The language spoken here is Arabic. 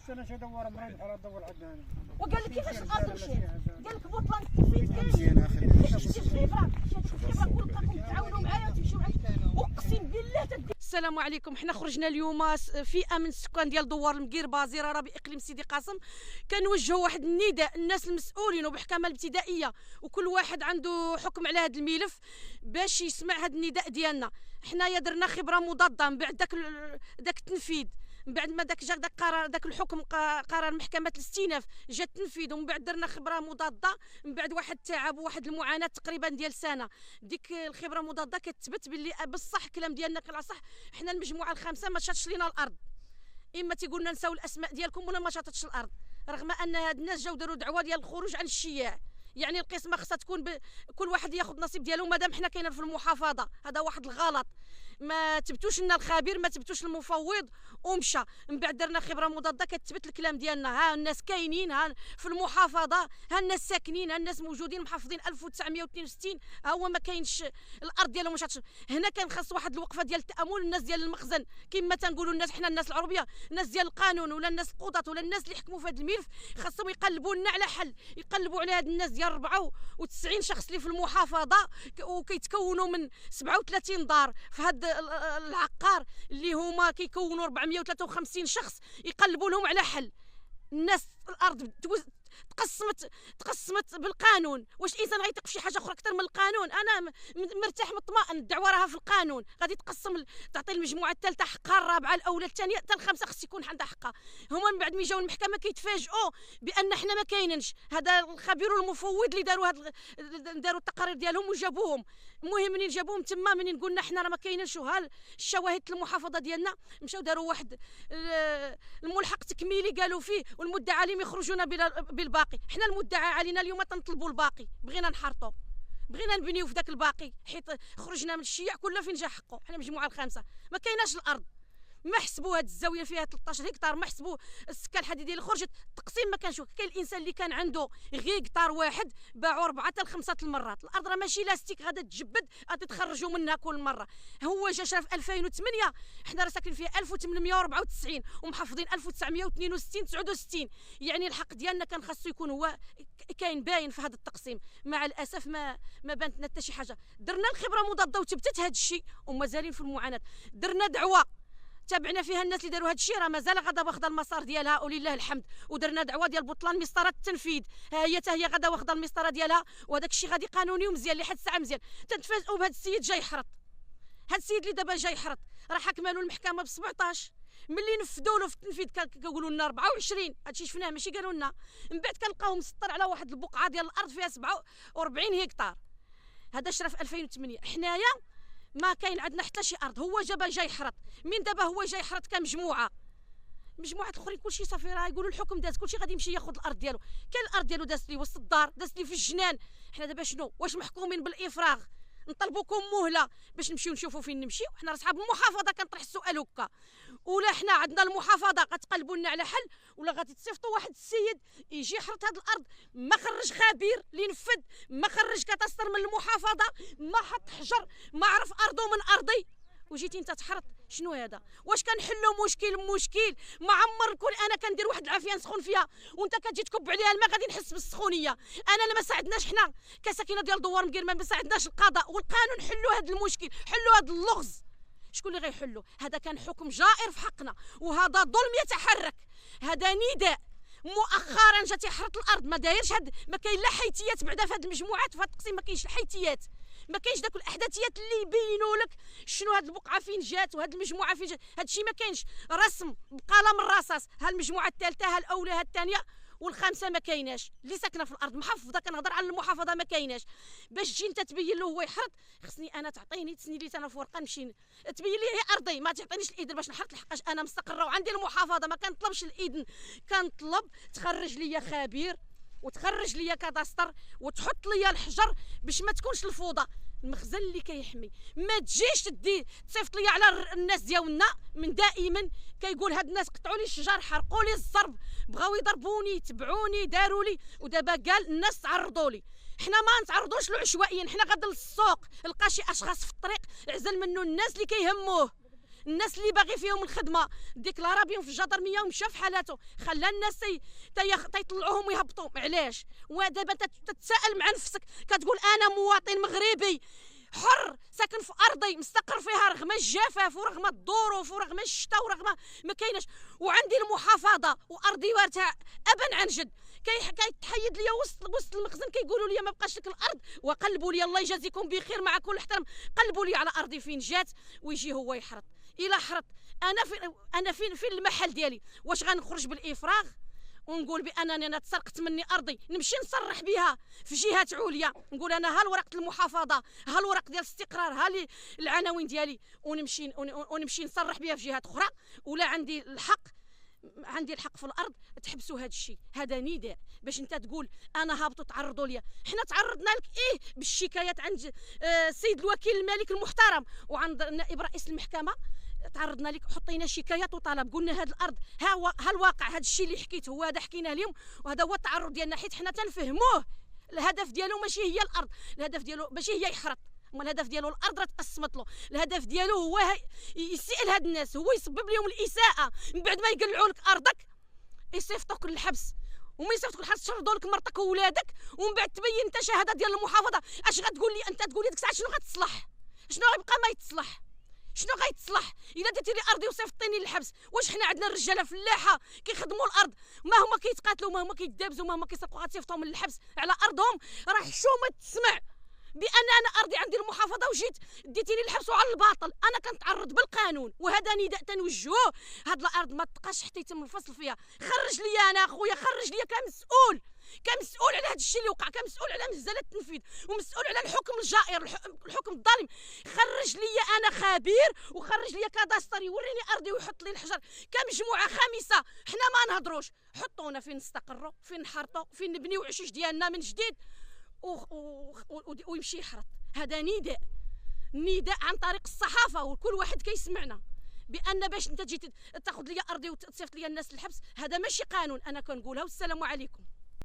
انا شدور مريض على الدور عندنا وقال لك كيفاش القاضي مشيت قال لك بطلان التنفيذ كاين شتي الخبره كلكم تعاونوا معايا وتمشيو اقسم بالله. السلام عليكم. حنا خرجنا اليوم فئه من السكان ديال دوار المقيربه زراره باقليم سيدي قاسم، كنوجهوا واحد النداء الناس المسؤولين وبحكامه الابتدائيه وكل واحد عنده حكم على هذا الملف باش يسمع هذا النداء ديالنا. حنايا درنا خبره مضاده من بعد داك التنفيذ، من بعد ما جا داك قرار داك الحكم قرار محكمه الاستئناف جا التنفيذ، ومن بعد درنا خبره مضاده من بعد واحد التعب وواحد المعاناه تقريبا ديال سنه. ديك الخبره المضاده كتثبت باللي بصح الكلام ديالنا كلا صح. حنا المجموعه الخامسه ما شاتش لينا الارض، اما تيقول لنا نساو الاسماء ديالكم ولا ما شاتش الارض، رغم ان هاد الناس جاو داروا دعوه ديال الخروج عن الشياع. يعني القسمه خصها تكون كل واحد ياخذ نصيب ديالو مادام حنا كاينين في المحافظه. هذا واحد الغلط، ما تبتوش لنا الخبير، ما تبتوش المفوض ومشى. من بعد درنا خبره مضاده كتثبت الكلام ديالنا. ها الناس كاينين، ها في المحافظه، ها الناس ساكنين، ها الناس موجودين محافظين 1962، ها هو ما كاينش الارض ديالهم ما شاتش. هنا كان خاص واحد الوقفه ديال التامل. الناس ديال المخزن كما تنقولوا الناس، حنا الناس العربيه، الناس ديال القانون ولا الناس القضاة ولا الناس اللي يحكموا في هذا الملف خاصهم يقلبوا لنا على حل، يقلبوا على هاد الناس ديال 94 شخص اللي في المحافظه وكيتكونوا من 37 دار في هذا العقار اللي هما كيكونوا 453 شخص، يقلبوا لهم على حل. الناس الارض تقسمت بالقانون. واش الانسان غيثق في شي حاجه اخرى اكثر من القانون؟ انا مرتاح مطمئن، الدعوه راها في القانون، غادي تقسم تعطي المجموعه الثالثه حقها، الرابعه الاولى الثانيه حتى الخامسه خص يكون عندها حقها. هما من بعد ما جاو المحكمه كيتفاجئوا بان حنا ما كاينينش. هذا الخبير والمفوض اللي داروا التقارير ديالهم وجابوهم. المهم منين جابوهم تما، منين قلنا حنا راه ما كاينينش وها الشواهد المحافظه ديالنا، مشاو داروا واحد الملحق تكميلي قالوا فيه والمدعى عليهم يخرجون بالباقي. حنا المدعى علينا اليوم تنطلبوا الباقي، بغينا نحرطوا، بغينا نبنيو في ذاك الباقي حيت خرجنا من الشياع كله فين جا حقه. حنا المجموعه الخامسه ما كايناش الارض، ما حسبوا هاد الزاويه فيها 13 هكتار، ما حسبوا السكه الحديديه اللي خرجت، التقسيم ما كانش. كاين الانسان اللي كان عنده غير هكتار واحد باعوا 4 حتى 5 المرات. الارض راه ماشي لاستيك غادا تجبد غادي تخرجوا منها كل مره. هو جا شاف 2008، حنا راه ساكنين فيها 1894 ومحافظين 1962 69. يعني الحق ديالنا كان خاصو يكون هو كاين باين في هذا التقسيم. مع الاسف ما بانت لنا حتى شي حاجه. درنا الخبره مضاده وثبتت هذا الشيء ومازالين في المعاناه. درنا دعوه تابعنا فيها الناس اللي داروا هذا الشيء، راه مازال غادا واخده المسار ديالها ولله الحمد. ودرنا دعوه ديال بطلان مسطره التنفيذ، ها هي حتى هي غادا واخده المسطره ديالها، وهذاك الشيء غادي قانوني ومزيان لحد الساعه مزيان. تنتفاجئوا بهذا السيد جاي يحرط. هذا السيد اللي دابا جاي يحرط راه حكموا له المحكمه ب 17، ملي نفذوا له في التنفيذ كيقولوا لنا 24. هادشي شفناه ماشي قالوا لنا. من بعد كنلقاوه مسطر على واحد البقعه ديال الارض فيها 47 هكتار. هذا شرا في 2008. حنايا ما كاين عندنا حتى شي ارض. هو جاي يحرط. من دابا هو جاي يحرط كمجموعه الاخرين كلشي صافي، راه يقولوا الحكم داز، كلشي غادي يمشي ياخذ الارض ديالو. كاين الارض ديالو دازت لي وسط الدار، دازت لي في الجنان. حنا دابا شنو؟ واش محكومين بالافراغ؟ نطلبوكم مهله باش نمشيو نشوفوا فين نمشيو. حنا راه صحاب المحافظه كنطرح السؤال هكا، ولا حنا عندنا المحافظه غتقلبوا لنا على حل، ولا غادي تصيفطوا واحد السيد يجي يحرط هذه الارض ما خرج خبير اللي ينفذ، ما خرج كتستر من المحافظه، ما حط حجر، ما عرف ارضه من ارضي، وجيتي انت تحرط. شنو هذا؟ واش كنحلوا مشكل؟ ما عمر نكون انا كندير واحد العافيه نسخن فيها وانت كتجي تكب عليها الماء غادي نحس بالسخونيه. انا ما ساعدناش حنا كساكنه ديال دوار مقير، ما ساعدناش القضاء والقانون حلوا هذا المشكل، حلوا هذا اللغز. شكون اللي غيحلوا؟ هذا كان حكم جائر في حقنا، وهذا ظلم يتحرك. هذا نداء مؤخرا جا تيحرط الارض، ما دايرش ما كاين لا حيتيات بعدا في هذه المجموعات، في هذا التقسيم ما كاينش الحيتيات، ما كاينش داك الاحداثيات اللي يبينوا لك شنو هاد البقعه فين جات وهاد المجموعه فين جات. هاد الشيء ما كاينش رسم بقلم الرصاص. ها المجموعه الثالثه، ها الاولى، ها الثانيه والخامسه ما كايناش. اللي ساكنه في الارض محافظه، كنهضر على المحافظه، ما كايناش. باش تجي انت تبين له هو يحرط، خصني انا تعطيني تسني لي انا في ورقه نمشي تبين لي هي ارضي، ما تعطينيش الاذن باش نحرط، لحقاش انا مستقره وعندي المحافظه. ما كنطلبش الاذن، كنطلب تخرج لي خبير وتخرج لي كادستر وتحط لي الحجر باش ما تكونش الفوضى. المخزن اللي كيحمي، ما تجيش تدي تصيفط لي على الناس ديالنا. من دائما كيقول هاد الناس قطعوا لي الشجر، حرقوا لي الزرب، بغاو يضربوني، تبعوني، داروا لي، ودابا قال الناس تعرضوا لي. حنا ما نتعرضوش له عشوائيا، حنا غادا للسوق لقى شي اشخاص في الطريق عزل منه الناس اللي كيهموه، الناس اللي باغي فيهم الخدمه ديكلارا بهم في الجدرميه ومشى في حالاته، خلى الناس تيطلعوهم ويهبطوا. علاش؟ ودابا تتساءل مع نفسك كتقول انا مواطن مغربي حر ساكن في ارضي مستقر فيها رغم الجفاف ورغم الظروف ورغم الشتاء ورغم ما كايناش، وعندي المحافظه وارضي وارتها ابا عن جد، كيتحيد ليا وسط المخزن كيقولوا لي ما بقاش لك الارض، وقلبوا لي الله يجازيكم بخير مع كل احترام، قلبوا لي على ارضي فين جات ويجي هو يحرط. الى حرط انا فين المحل ديالي؟ واش غنخرج بالافراغ ونقول بانني انا تسرقت مني ارضي نمشي نصرح بها في جهات عليا، نقول انا ها الورق المحافظه ها الورق ديال الاستقرار ها العناوين ديالي ونمشي نصرح بها في جهات اخرى؟ ولا عندي الحق في الارض تحبسوا هذا الشيء؟ هذا نداء باش انت تقول انا هابطوا تعرضوا لي. حنا تعرضنا لك بالشكايات عند السيد الوكيل الملك المحترم وعند نائب رئيس المحكمه، تعرضنا لك حطينا شكايات وطلب، قلنا هذه الارض ها الواقع، هذا الشيء اللي حكيت هو هذا حكيناه اليوم، وهذا هو التعرض ديالنا حيت حنا تنفهموه. الهدف ديالو ماشي هي الارض، الهدف ديالو ماشي هي يحرط، اما الهدف ديالو الارض راه تقسمت له، الهدف ديالو هو يسئل هاد الناس، هو يسبب لهم الاساءه، من بعد ما يقلعوا لك ارضك يصيفطوك للحبس، ومن يصيفطوك للحبس يشردوا لك مرتك وولادك، ومن بعد تبين انت شهاده ديال المحافظه. اش غتقول لي انت؟ تقول لي ديك الساعه شنو غتصلح؟ شنو غيبقى ما يتصلح؟ شنو غيتصلح الا درتي لي ارضي وصيفطيني للحبس؟ واش حنا عندنا الرجاله فلاحه كيخدموا الارض ما هما كيتقاتلوا ما هما كيدابزوا ما هما كيسرقوا غتصيفطهم للحبس على ارضهم؟ راه حشومه تسمع بان انا ارضي عندي المحافظه وجيت ديتيني للحبس وعلى الباطل. انا كنتعرض بالقانون وهذا نداء تنوجهوه، هاد الارض ما تبقاش حتى يتم الفصل فيها. خرج لي انا اخويا، خرج لي كمسؤول على هذا الشيء اللي وقع، كمسؤول على مزاله التنفيذ ومسؤول على الحكم الجائر الحكم الظالم. خرج لي انا خبير وخرج لي كاداستري، وريني ارضي ويحط لي الحجر كمجموعه خامسه. حنا ما نهضروش، حطونا فين نستقروا، فين نحرطوا، فين نبنيو عشيش ديالنا من جديد ويمشي يحرط. هذا نداء عن طريق الصحافه وكل واحد كيسمعنا بان باش انت تجي تاخذ لي ارضي وتصيفط لي الناس للحبس، هذا ماشي قانون. انا كنقولها والسلام عليكم.